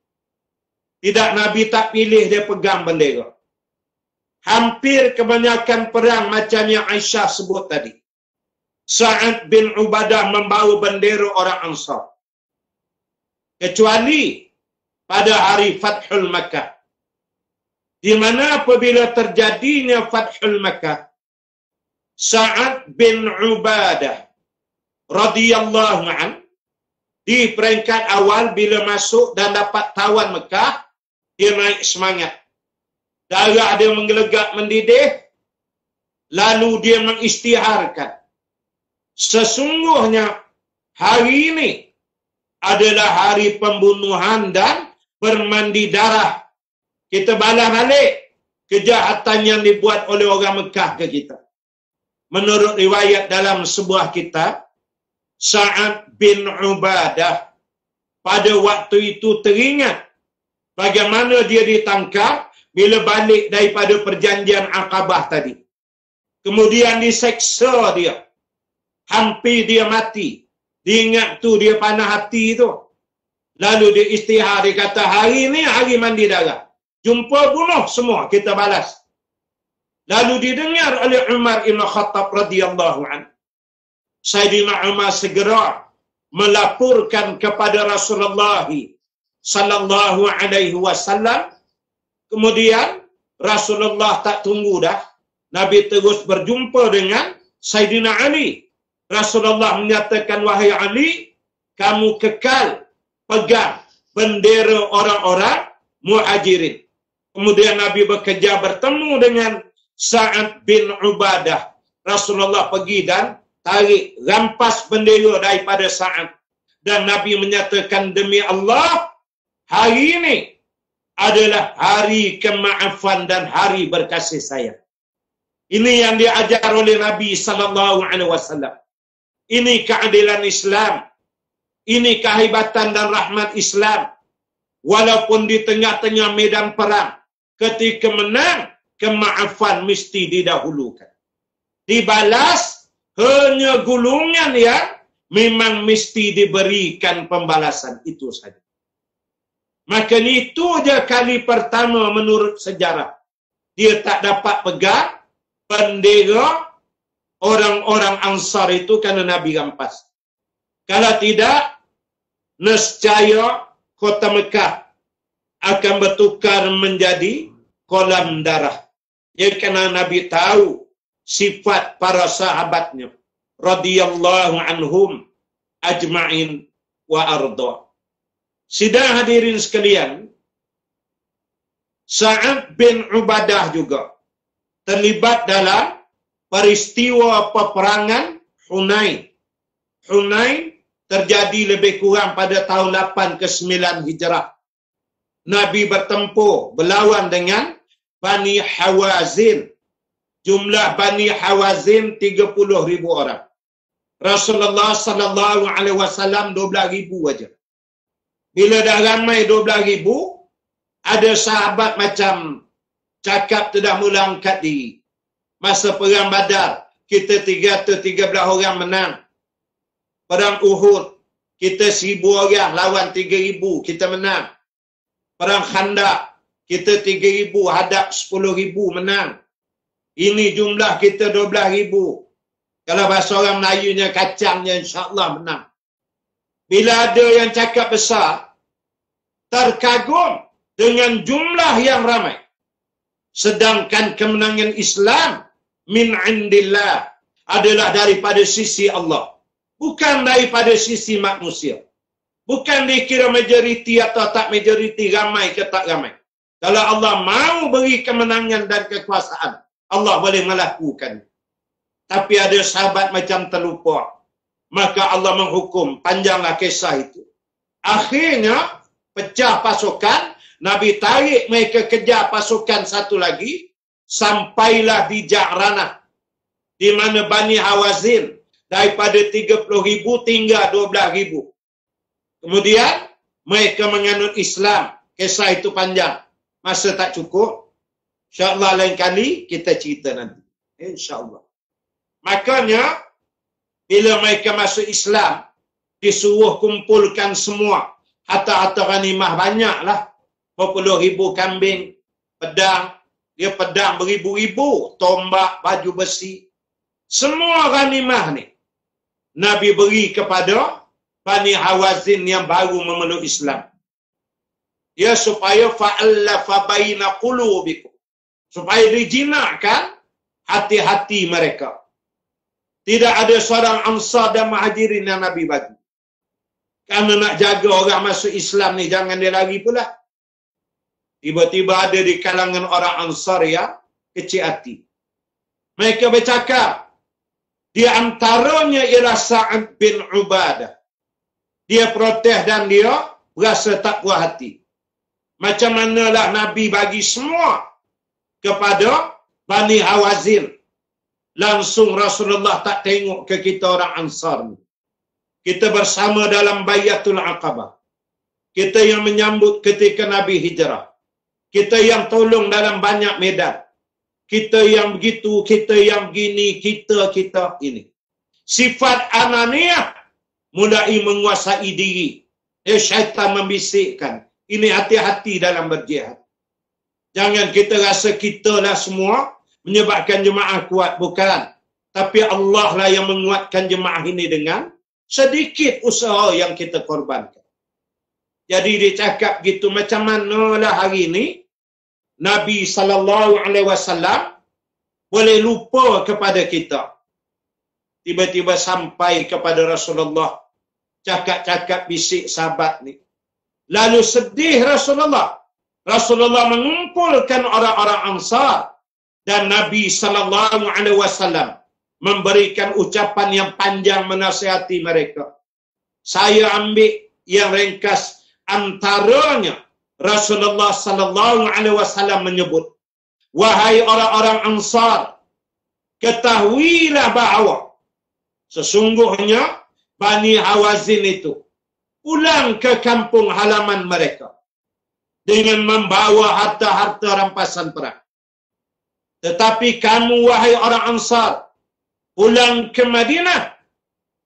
Speaker 1: Tidak, Nabi tak pilih dia pegang bendera. Hampir kebanyakan perang macam yang Aisyah sebut tadi. Sa'ad bin Ubadah membawa bendera orang Ansar. Kecuali pada hari Fathul Makkah. Di mana apabila terjadinya Fathul Makkah, Sa'ad bin Ubadah radhiyallahu an di peringkat awal bila masuk dan dapat tawan Mekah, dia naik semangat. Darah dia menggelegak mendidih, lalu dia mengistiharkan sesungguhnya hari ini adalah hari pembunuhan dan bermandi darah. Kita balas balik kejahatan yang dibuat oleh orang Mekah ke kita. Menurut riwayat dalam sebuah kitab, Sa'ad bin Ubadah pada waktu itu teringat bagaimana dia ditangkap bila balik daripada perjanjian Aqabah tadi. Kemudian diseksa dia. Hampir dia mati. Dia ingat tu dia panah hati tu. Lalu dia istihar, dia kata, hari ni hari mandi darah. Jumpa bunuh semua, kita balas. Lalu didengar oleh Umar Ibn Khattab radhiyallahu anhu. Sayyidina Umar segera melaporkan kepada Rasulullah sallallahu alaihi wasallam. Kemudian Rasulullah tak tunggu dah. Nabi terus berjumpa dengan Sayyidina Ali. Rasulullah menyatakan, wahai Ali, kamu kekal pegang bendera orang-orang Muhajirin. Kemudian Nabi bekerja bertemu dengan Sa'ad bin Ubadah. Rasulullah pergi dan tarik, rampas bendera daripada Sa'ad. Dan Nabi menyatakan, demi Allah, hari ini adalah hari kemaafan dan hari berkasih sayang. Ini yang diajar oleh Nabi sallallahu alaihi wasallam. Ini keadilan Islam. Ini kehebatan dan rahmat Islam. Walaupun di tengah-tengah medan perang, ketika menang, kemaafan mesti didahulukan. Dibalas hanya golongan yang memang mesti diberikan pembalasan. Itu saja. Maka itu je kali pertama menurut sejarah. Dia tak dapat pegang bendera orang-orang Ansar itu kerana Nabi rampas. Kalau tidak, nescaya kota Mekah akan bertukar menjadi kolam darah. Ya, kerana Nabi tahu sifat para sahabatnya radhiyallahu anhum ajma'in wa arda. Sidang hadirin sekalian, Sa'ad bin Ubadah juga terlibat dalam peristiwa peperangan Hunain. Hunain terjadi lebih kurang pada tahun 8 ke 9 Hijrah. Nabi bertempur berlawan dengan Bani Hawazin. Jumlah Bani Hawazin 30,000 orang. Rasulullah sallallahu alaihi wasallam 12,000 aja. Bila dah ramai 12,000, ada sahabat macam cakap tu dah mula angkat diri. Masa perang Badar, kita 313 orang menang. Perang Uhud, kita 1,000 orang lawan 3,000, kita menang. Perang Khandaq, kita 3,000 hadap 10,000 menang. Ini jumlah kita 12,000. Kalau bahasa orang Melayunya kacangnya, insya-Allah menang. Bila ada yang cakap besar, terkagum dengan jumlah yang ramai. Sedangkan kemenangan Islam min indillah adalah daripada sisi Allah, bukan daripada sisi manusia. Bukan dikira majoriti atau tak majoriti, ramai ke tak ramai. Kalau Allah mau beri kemenangan dan kekuasaan, Allah boleh melakukan. Tapi ada sahabat macam terlupa. Maka Allah menghukum, panjanglah kisah itu. Akhirnya pecah pasukan, Nabi tarik mereka kejar pasukan satu lagi, sampailah di Ja'ranah, di mana Bani Hawazin daripada 30,000 tinggal 12,000. Kemudian mereka menganut Islam. Kisah itu panjang, masa tak cukup. InsyaAllah lain kali kita cerita nanti. InsyaAllah. Makanya bila mereka masuk Islam, disuruh kumpulkan semua harta-harta ghanimah, banyaklah. 40,000 kambing, pedang, dia pedang beribu-ribu, tombak, baju besi. Semua ghanimah ni Nabi beri kepada Bani Hawazin yang baru memeluk Islam. Ya, supaya fa'allafa baina qulubikum, supaya dijinakkan hati-hati mereka. Tidak ada seorang Ansar dan Muhajirin yang Nabi bagi. Kerana nak jaga orang masuk Islam ni, jangan dia lari pula. Tiba-tiba ada di kalangan orang Ansar yang kecil hati. Mereka bercakap, Di antaranya ialah Sa'ad bin Ubadah. Dia protes dan dia berasa tak puas hati. Macam manalah Nabi bagi semua kepada Bani Hawazin. Langsung Rasulullah tak tengok ke kita orang Ansar ni. Kita bersama dalam Bayatul Aqabah. Kita yang menyambut ketika Nabi hijrah. Kita yang tolong dalam banyak medan. Kita yang begitu, kita yang begini, kita ini. Sifat ananiah mulai menguasai diri. Syaitan membisikkan. Ini hati-hati dalam berjihad. Jangan kita rasa kita lah semua menyebabkan jemaah kuat. Bukan. Tapi Allah lah yang menguatkan jemaah ini dengan sedikit usaha yang kita korbankan. Jadi dia cakap gitu, macam manalah hari ini Nabi SAW boleh lupa kepada kita. Tiba-tiba sampai kepada Rasulullah. Cakap-cakap bisik sahabat ni. Lalu sedih Rasulullah. Rasulullah mengumpulkan orang-orang Ansar. Dan Nabi SAW memberikan ucapan yang panjang menasihati mereka. Saya ambil yang ringkas. Antaranya Rasulullah SAW menyebut, wahai orang-orang Ansar, ketahuilah bahawa sesungguhnya Bani Hawazin itu pulang ke kampung halaman mereka dengan membawa harta-harta rampasan perang. Tetapi kamu, wahai orang Ansar, pulang ke Madinah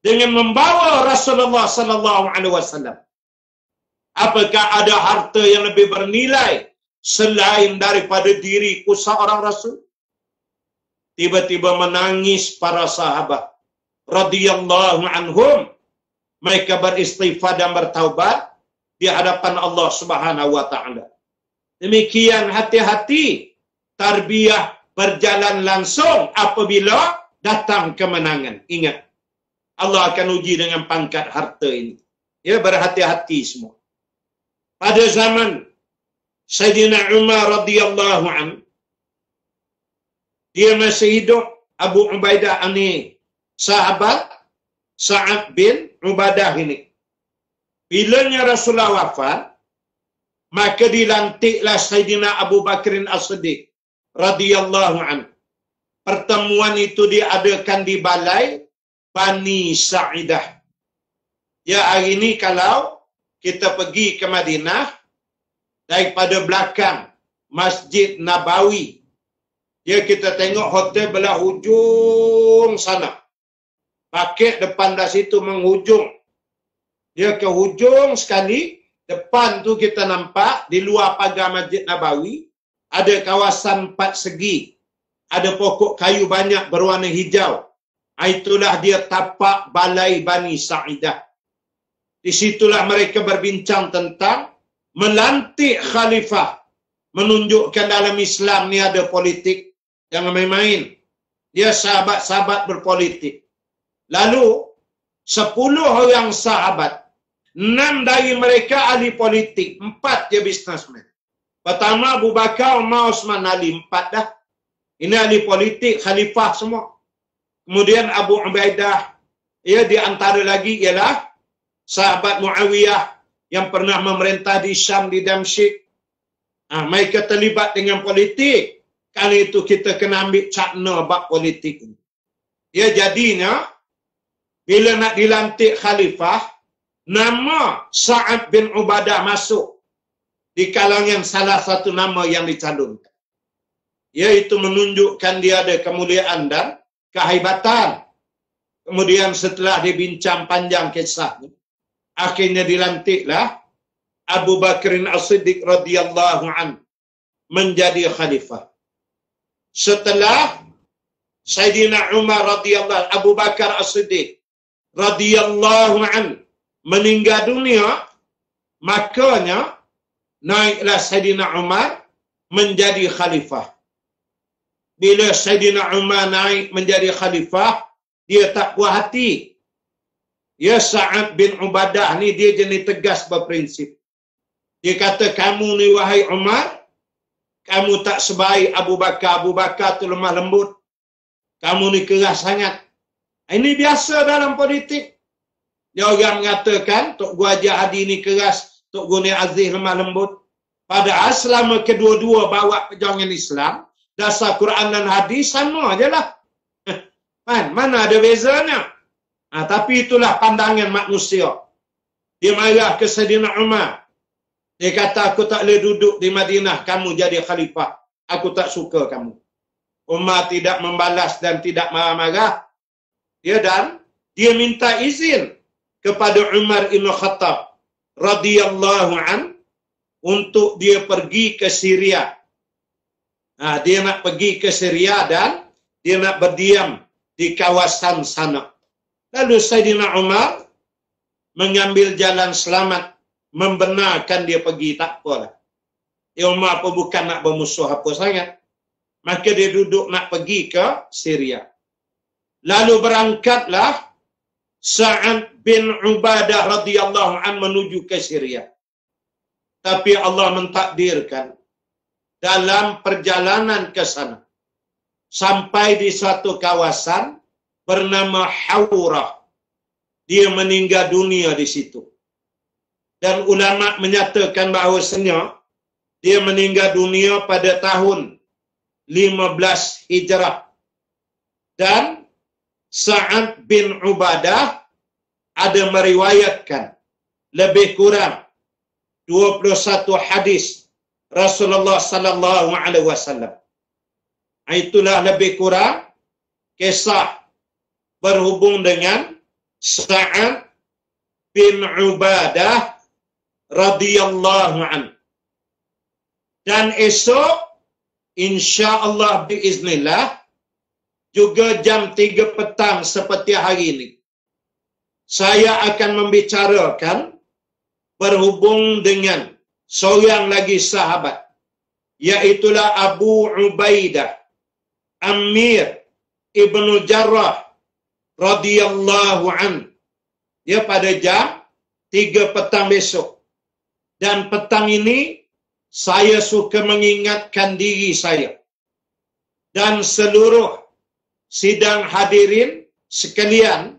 Speaker 1: dengan membawa Rasulullah SAW. Apakah ada harta yang lebih bernilai selain daripada diriku seorang Rasul? Tiba-tiba menangis para sahabat radhiyallahu anhum. Mereka beristighfar dan bertaubat di hadapan Allah Subhanahu wa taala. Demikian hati-hati tarbiyah berjalan langsung apabila datang kemenangan. Ingat, Allah akan uji dengan pangkat harta ini. Ya, berhati-hati semua. Pada zaman Sayyidina Umar radhiyallahu anhu, dia masih hidup. Abu Ubaidah ini sahabat Sa'ad bin Ubadah ini. Bilanya Rasulullah wafat, maka dilantiklah Sayyidina Abu Bakrin As-Siddiq radhiyallahu anhu. Pertemuan itu diadakan di balai Bani Sa'idah. Ya, hari ini kalau kita pergi ke Madinah daripada belakang Masjid Nabawi, ya, kita tengok hotel belah hujung sana. Paket depan dah situ menghujung. Ya, ke hujung sekali, depan tu kita nampak di luar pagar Masjid Nabawi ada kawasan 4 segi. Ada pokok kayu banyak berwarna hijau. Itulah dia tapak balai Bani Sa'idah. Di situlah mereka berbincang tentang melantik khalifah. Menunjukkan dalam Islam ni ada politik. Jangan main-main. Dia sahabat-sahabat berpolitik. Lalu 10 orang sahabat, 6 dari mereka ahli politik, 4 je businessman. Pertama Abu Bakar, Umar, Osman, Ali, 4 dah. Ini ahli politik, khalifah semua. Kemudian Abu Ubaidah, ya, di antara lagi ialah sahabat Muawiyah yang pernah memerintah di Syam, di Damsyik. Mereka terlibat dengan politik. Kali itu kita kena ambil cakna bab politik. Ya, jadinya bila nak dilantik khalifah, nama Sa'ad bin Ubadah masuk di kalangan salah satu nama yang dicalonkan. Iaitu menunjukkan dia ada kemuliaan dan kehebatan. Kemudian setelah dibincang panjang kisahnya, akhirnya dilantiklah Abu Bakrin As-Siddiq radhiyallahu anhu menjadi khalifah. Setelah Sayyidina Umar radhiyallahu, Abu Bakar As-Siddiq radhiyallahu anhu meninggal dunia, makanya naiklah Sayyidina Umar menjadi khalifah. Bila Sayyidina Umar naik menjadi khalifah, dia tak puas hati. Ya, Sa'ad bin Ubadah ni dia jenis tegas berprinsip. Dia kata, kamu ni wahai Umar, kamu tak sebaik Abu Bakar. Abu Bakar tu lemah lembut. Kamu ni keras sangat. Ini biasa dalam politik. Dia orang mengatakan, Tok Guru Haji Hadi ni keras, Tok Guru ni Aziz lemah lembut. Padahal selama kedua-dua bawa perjuangan Islam, dasar Quran dan hadis sama je lah. Mana ada bezanya? Tapi itulah pandangan manusia. Dia marah ke Sayyidina Umar. Dia kata, aku tak boleh duduk di Madinah, kamu jadi khalifah. Aku tak suka kamu. Umar tidak membalas dan tidak marah-marah. Dia minta izin kepada Umar Ibn Khattab radhiyallahu an untuk dia pergi ke Syria. Dia nak pergi ke Syria dan dia nak berdiam di kawasan sana. Lalu Sayyidina Umar mengambil jalan selamat, membenarkan dia pergi, tak apalah. Umar pun bukan nak bermusuh apa sangat. Maka dia duduk nak pergi ke Syria. Lalu berangkatlah Sa'ad bin Ubadah radhiyallahu an menuju ke Syria. Tapi Allah mentakdirkan dalam perjalanan ke sana sampai di suatu kawasan bernama Hawrah. Dia meninggal dunia di situ. Dan ulama menyatakan bahawasanya dia meninggal dunia pada tahun 15 Hijrah. Dan Sa'ad bin Ubadah ada meriwayatkan lebih kurang 21 hadis Rasulullah sallallahu alaihi wasallam. Itulah lebih kurang kisah berhubung dengan Sa'ad bin Ubadah radhiyallahu anhu. Dan esok insya-Allah biiznillah juga jam 3 petang seperti hari ini, saya akan membicarakan berhubung dengan seorang lagi sahabat, iaitulah Abu Ubaidah Amir Ibnu Jarrah radhiyallahu an. Dia pada jam 3 petang besok. Dan petang ini saya suka mengingatkan diri saya dan seluruh sidang hadirin sekalian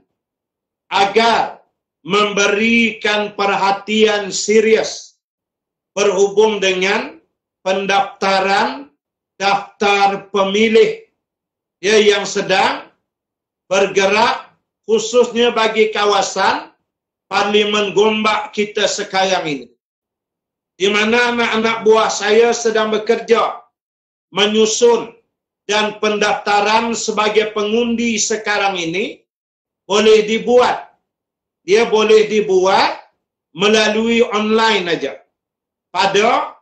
Speaker 1: agar memberikan perhatian serius berhubung dengan pendaftaran daftar pemilih yang sedang bergerak khususnya bagi kawasan Parlimen Gombak kita sekarang ini, di mana anak-anak buah saya sedang bekerja menyusun, dan pendaftaran sebagai pengundi sekarang ini boleh dibuat. Dia boleh dibuat melalui online aja. Pada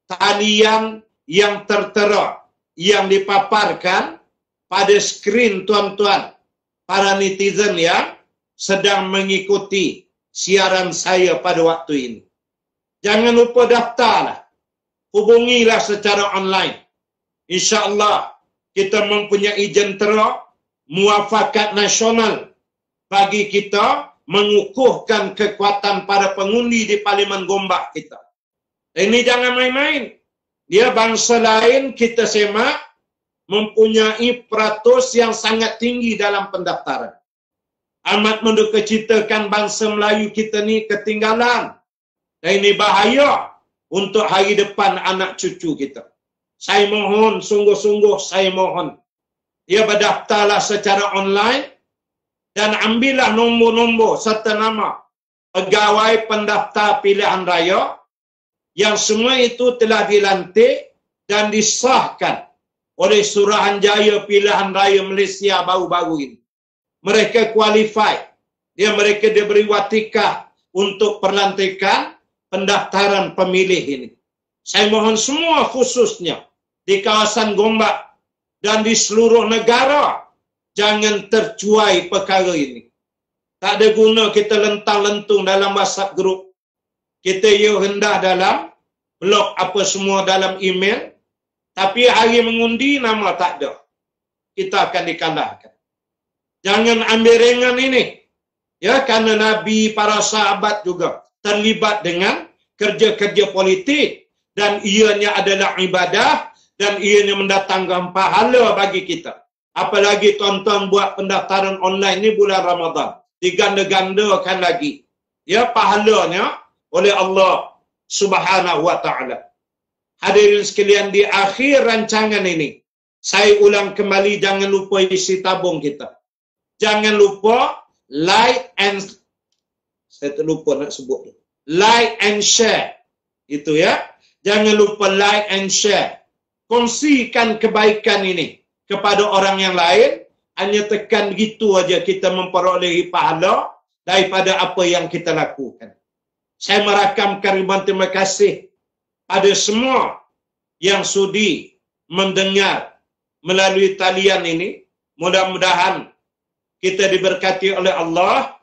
Speaker 1: talian yang tertera yang dipaparkan pada skrin tuan-tuan para netizen yang sedang mengikuti siaran saya pada waktu ini. Jangan lupa daftarlah. Hubungilah secara online. InsyaAllah kita mempunyai jentera muafakat nasional bagi kita mengukuhkan kekuatan para pengundi di Parlimen Gombak kita. Ini jangan main-main. Dia bangsa lain kita semak mempunyai peratus yang sangat tinggi dalam pendaftaran. Amat menduka citakan bangsa Melayu kita ni ketinggalan. Dan ini bahaya untuk hari depan anak cucu kita. Saya mohon, sungguh-sungguh saya mohon, dia berdaftarlah secara online dan ambillah nombor-nombor serta nama pegawai pendaftar pilihan raya yang semua itu telah dilantik dan disahkan oleh Suruhanjaya Pilihan Raya Malaysia baru-baru ini. Mereka qualified. Mereka diberi watikah untuk perlantikan pendaftaran pemilih ini. Saya mohon semua khususnya di kawasan Gombak dan di seluruh negara jangan tercuai perkara ini. Tak ada guna kita lentang-lentung dalam WhatsApp group. Kita hendah dalam blog apa semua dalam email. Tapi hari mengundi nama tak ada. Kita akan dikalahkan. Jangan ambil ringan ini. Kerana Nabi, para sahabat juga terlibat dengan kerja-kerja politik. Dan ianya adalah ibadah. Dan ianya mendatangkan pahala bagi kita. Apalagi tuan-tuan buat pendaftaran online ni bulan Ramadan. Diganda-gandakan lagi. Ya, pahalanya oleh Allah Subhanahu wa ta'ala. Hadirin sekalian, di akhir rancangan ini, saya ulang kembali, jangan lupa isi tabung kita. Jangan lupa like and, saya terlupa nak sebut, like and share. Itu ya. Jangan lupa like and share. Kongsikan kebaikan ini kepada orang yang lain. Hanya tekan gitu aja kita memperolehi pahala daripada apa yang kita lakukan. Saya merakamkan ribuan terima kasih pada semua yang sudi mendengar melalui talian ini. Mudah-mudahan kita diberkati oleh Allah.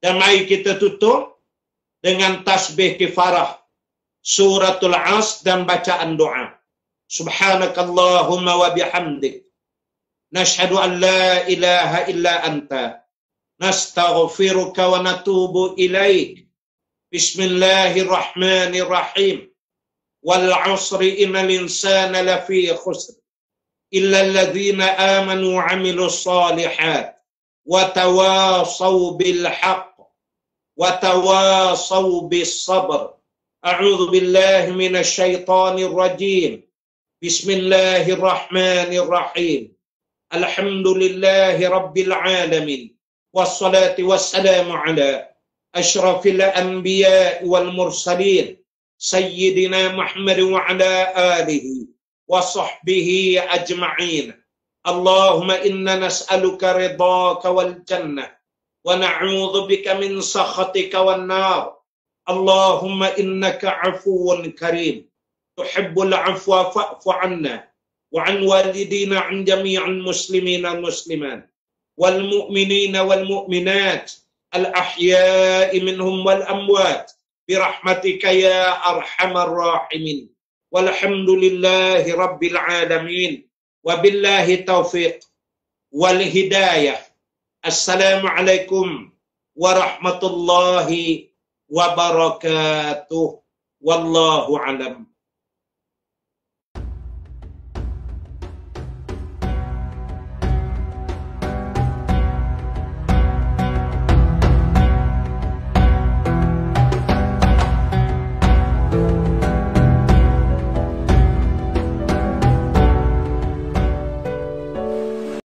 Speaker 1: Dan mari kita tutup dengan tasbih kifarah suratul As dan bacaan doa. Subhanakallahumma wa bihamdik. Nashhadu an la ilaha illa anta. Nastaghfiruka wa natubu ilaik. Bismillahirrahmanirrahim. Wal 'asri innal insana lafi khusr. Illa alladhina amanu wa 'amilus shalihat. Wa tawasaw bil haqq. Wa tawasaw bis sabr. A'udzu billahi minasy syaithanir rajim. Bismillahirrahmanirrahim. Alhamdulillahi rabbil alamin. Wassalatu wassalamu ala asyrafil anbiya'i wal mursalin. Sayyidina Muhammad wa ala alihi wa sahbihi ajma'in. Allahumma inna nas'aluka ridhaka wal jannah wa na'udzu bika min sakhatika wan nar. Allahumma innaka 'afuwun karim tuhibbul 'afwa fa'fu 'anna wa 'an walidina 'an jami'il muslimina wal muslimat wal mu'minina wal mu'minat al ahya'i minhum wal amwat bi rahmatika ya arhamar rahimin. Walhamdulillahi rabbil alamin. Wabillahi taufiq wal hidayah. Assalamualaikum warahmatullahi wabarakatuh. Wallahu alam.